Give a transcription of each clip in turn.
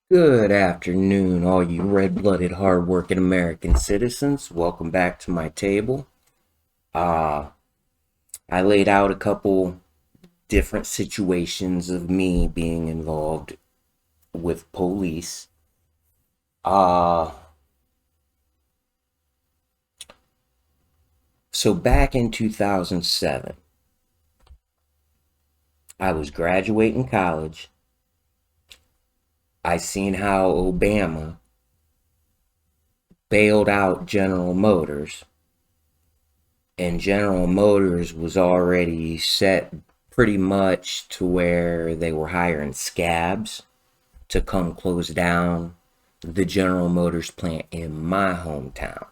Good afternoon, all you red-blooded, hard-working American citizens. Welcome back to my table. I laid out a couple different situations of me being involved with police. Uh, so back in 2007, I was graduating college. I seen how Obama bailed out General Motors, and General Motors was already set pretty much to where they were hiring scabs to come close down the General Motors plant in my hometown.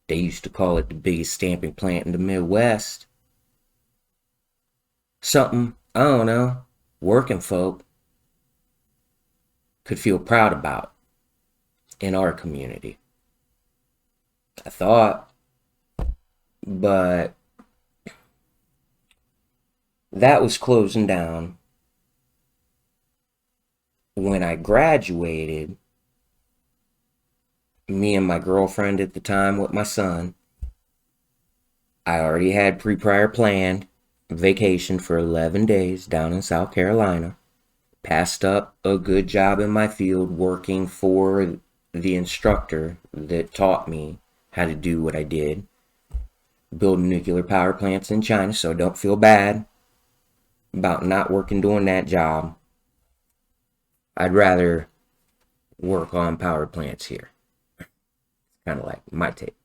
They used to call it the biggest stamping plant in the Midwest. Something, I don't know, working folk could feel proud about in our community. I thought, but that was closing down. When I graduated, me and my girlfriend at the time with my son, I already had prior planned vacation for 11 days down in South Carolina. Passed up a good job in my field working for the instructor that taught me how to do what I did, building nuclear power plants in China, so don't feel bad about not working doing that job. I'd rather work on power plants here. Kind of like my take.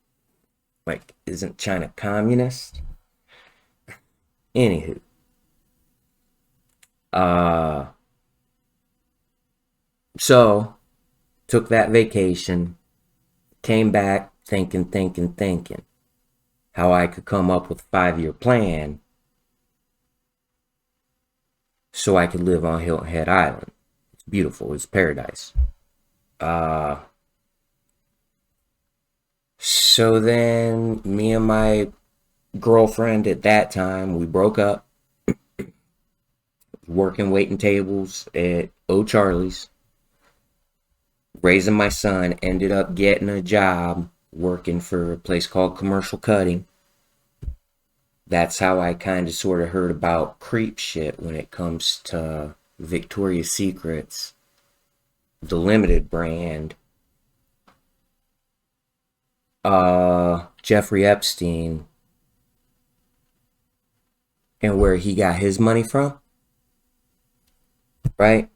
Like, isn't China communist? Anywho. So, took that vacation, came back thinking how I could come up with a 5-year plan so I could live on Hilton Head Island. It's beautiful. It's paradise. So then me and my girlfriend at that time, we broke up, working waiting tables at O'Charlie's, raising my son, ended up getting a job working for a place called Commercial Cutting. That's how I kind of sort of heard about creep shit when it comes to Victoria's Secrets, the limited brand, Jeffrey Epstein, and where he got his money from, right?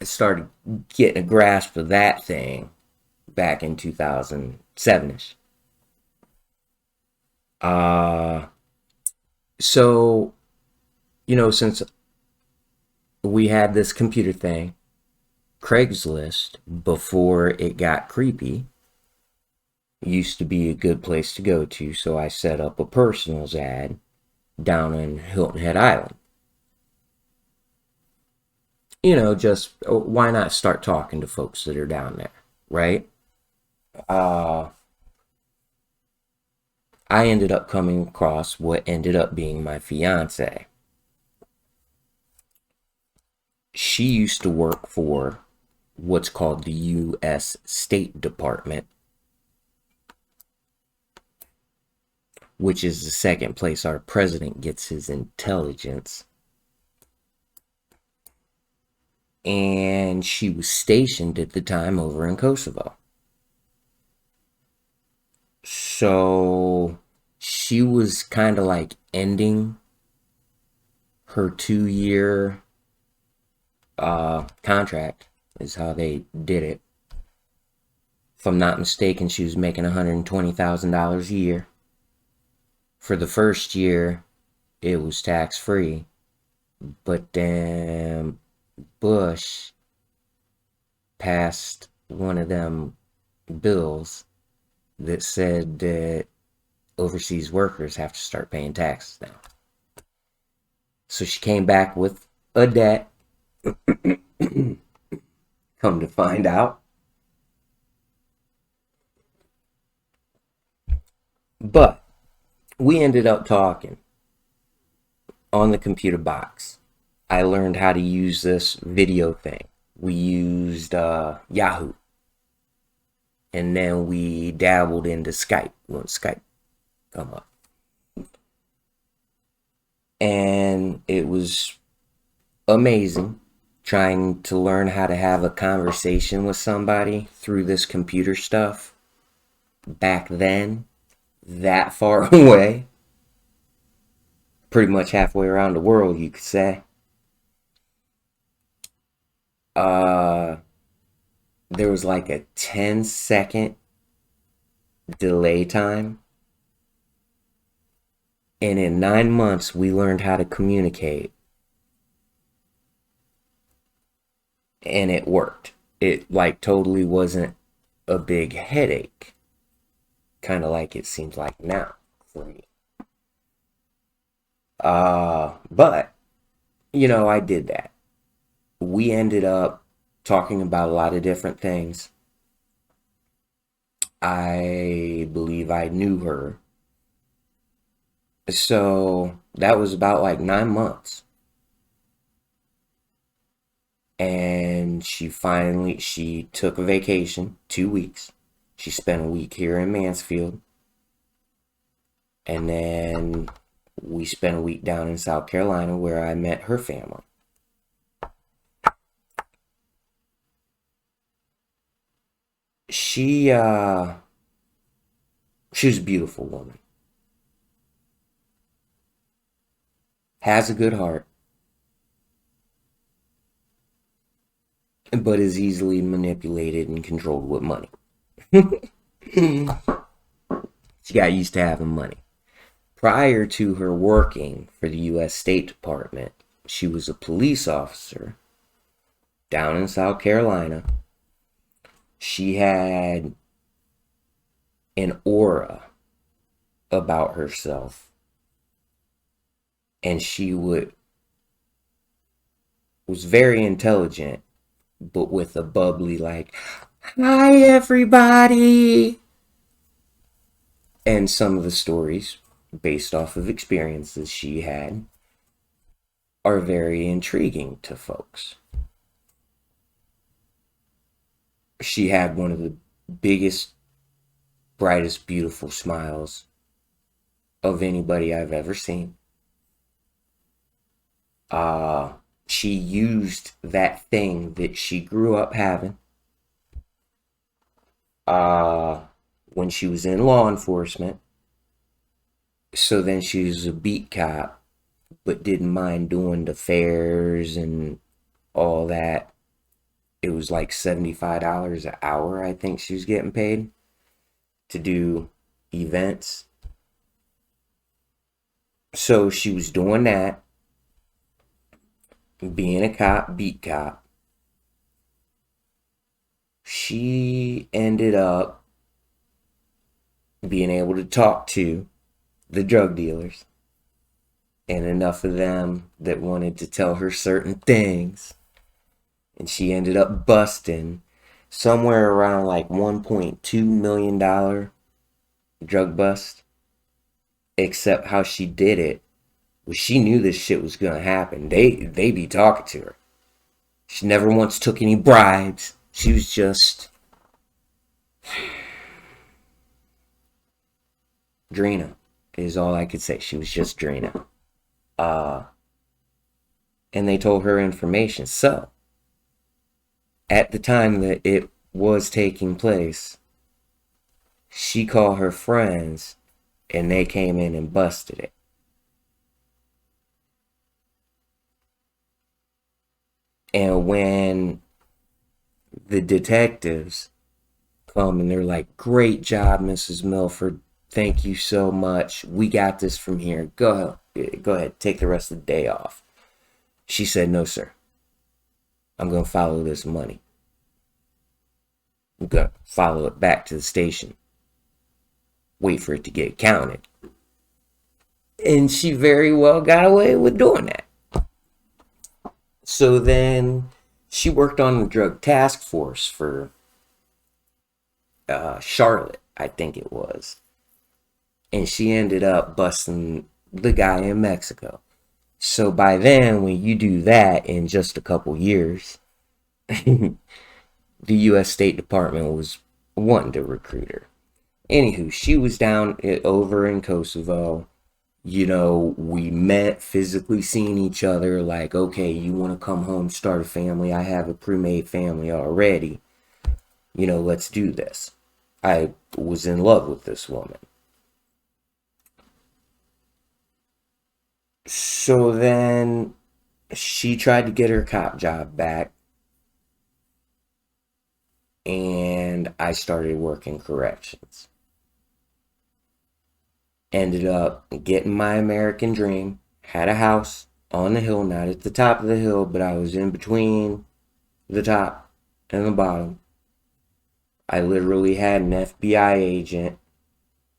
I started getting a grasp of that thing back in 2007ish. So, since we had this computer thing, Craigslist, before it got creepy, used to be a good place to go to, so I set up a personals ad down in Hilton Head Island. Just why not start talking to folks that are down there, right? I ended up coming across what ended up being my fiancé. She used to work for what's called the U.S. State Department, which is the second place our president gets his intelligence. And she was stationed at the time over in Kosovo. So she was kind of like ending her 2-year contract, is how they did it. If I'm not mistaken, she was making $120,000 a year. For the first year, it was tax-free. But then Bush passed one of them bills that said that overseas workers have to start paying taxes now. So she came back with a debt. Come to find out. But we ended up talking on the computer box. I learned how to use this video thing. We used Yahoo, and then we dabbled into Skype when Skype come up, and it was amazing trying to learn how to have a conversation with somebody through this computer stuff back then, that far away, pretty much halfway around the world, you could say. uh there was like a 10-second delay time, and in 9 months we learned how to communicate, and it worked. It like totally wasn't a big headache, kind of like it seems like now for me. But I did that. We ended up talking about a lot of different things. I believe I knew her. So that was about like 9 months. And she took a vacation, 2 weeks. She spent a week here in Mansfield. And then we spent a week down in South Carolina where I met her family. She was a beautiful woman. Has a good heart, but is easily manipulated and controlled with money. She got used to having money. Prior to her working for the U.S. State Department, she was a police officer down in South Carolina. She had an aura about herself, and she was very intelligent, but with a bubbly like, "Hi everybody." And some of the stories, based off of experiences she had, are very intriguing to folks. She had one of the biggest, brightest, beautiful smiles of anybody I've ever seen. She used that thing that she grew up having when she was in law enforcement. So then she was a beat cop, but didn't mind doing the fairs and all that. It was like $75 an hour, I think she was getting paid to do events. So she was doing that, being a cop, beat cop. She ended up being able to talk to the drug dealers, and enough of them that wanted to tell her certain things. And she ended up busting somewhere around like $1.2 million drug bust. Except how she did it was she knew this shit was gonna happen. They be talking to her. She never once took any bribes. She was just Drina is all I could say. She was just Drina. And they told her information. So at the time that it was taking place, she called her friends and they came in and busted it. And when the detectives come and they're like, "Great job, Mrs. Milford. Thank you so much. We got this from here. Go ahead, take the rest of the day off." She said, "No, sir. I'm going to follow this money. I'm going to follow it back to the station. Wait for it to get counted." And she very well got away with doing that. So then she worked on the drug task force for Charlotte, I think it was. And she ended up busting the guy in Mexico. So by then, when you do that in just a couple years, the U.S. State Department was wanting to recruit her. Anywho, she was down over in Kosovo. We met, physically seeing each other, like, okay, you want to come home, start a family? I have a pre-made family already. Let's do this. I was in love with this woman. So then she tried to get her cop job back, and I started working corrections. Ended up getting my American dream. Had a house on the hill, not at the top of the hill, but I was in between the top and the bottom. I literally had an FBI agent,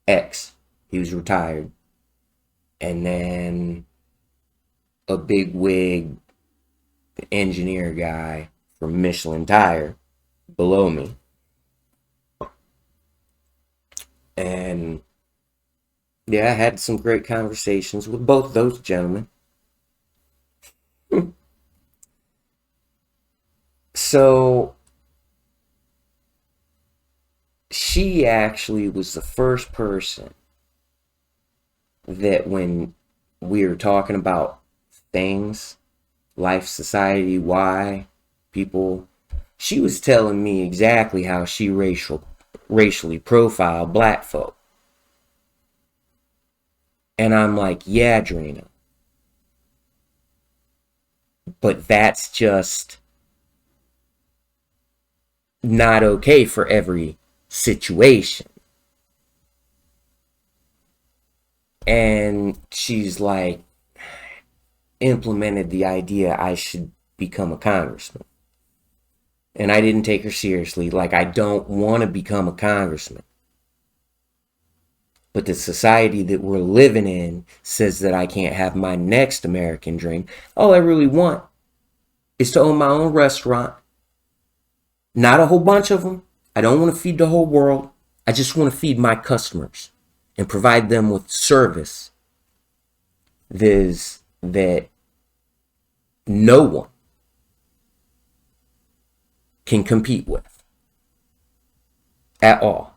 he was retired, and then a big wig engineer guy from Michelin Tire below me. And yeah, I had some great conversations with both those gentlemen. So she actually was the first person that, when we were talking about things, life, society, why people, she was telling me exactly how she racially profiled black folk. And I'm like, yeah, Drina, but that's just not okay for every situation. And she's like, implemented the idea I should become a congressman. And I didn't take her seriously. Like, I don't want to become a congressman. But the society that we're living in says that I can't have my next American dream. All I really want is to own my own restaurant. Not a whole bunch of them. I don't want to feed the whole world. I just want to feed my customers and provide them with service that no one can compete with at all.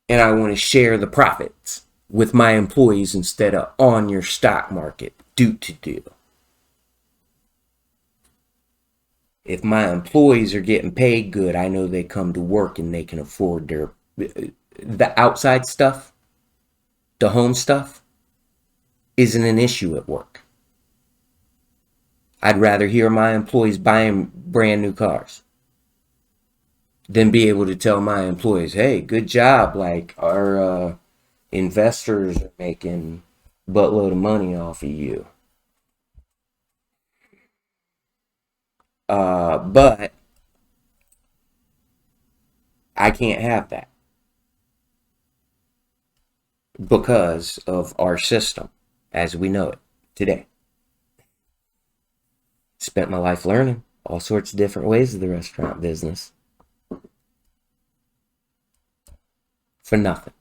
And I want to share the profits with my employees instead of on your stock market, do to do. If my employees are getting paid good, I know they come to work and they can afford the outside stuff, the home stuff, isn't an issue at work. I'd rather hear my employees buying brand new cars than be able to tell my employees, hey, good job, like our investors are making a buttload of money off of you. But I can't have that because of our system as we know it today. Spent my life learning all sorts of different ways of the restaurant business for nothing,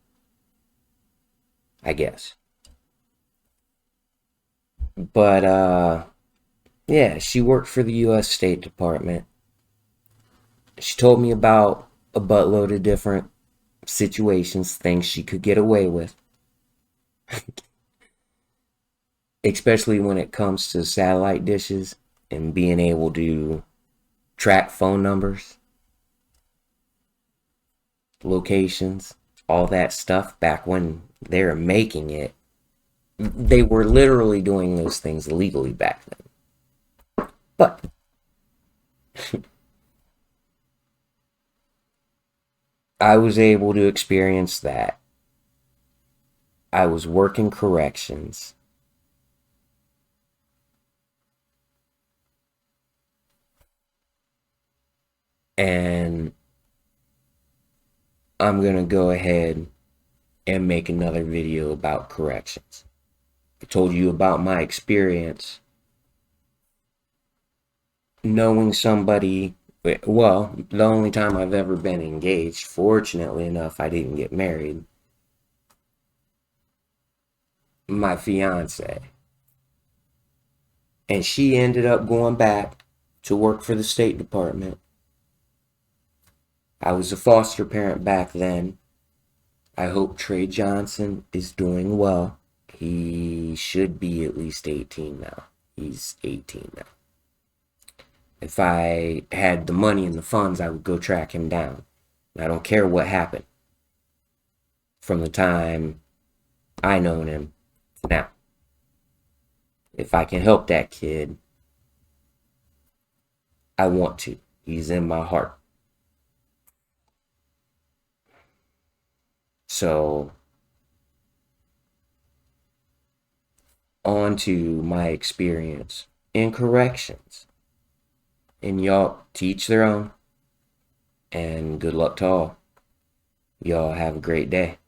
I guess. But yeah, she worked for the U.S. State Department. She told me about a buttload of different situations, things she could get away with, especially when it comes to satellite dishes and being able to track phone numbers, locations, all that stuff. Back when they were making it, they were literally doing those things legally back then. But I was able to experience that. I was working corrections. And I'm going to go ahead and make another video about corrections. I told you about my experience knowing somebody. Well, the only time I've ever been engaged, fortunately enough, I didn't get married. my fiance. And she ended up going back to work for the State Department. I was a foster parent back then. I hope Trey Johnson is doing well. He should be at least 18 now. He's 18 now. If I had the money and the funds, I would go track him down. I don't care what happened from the time I known him to now. If I can help that kid, I want to. He's in my heart. So, on to my experience in corrections. And y'all, teach their own. And good luck to all. Y'all have a great day.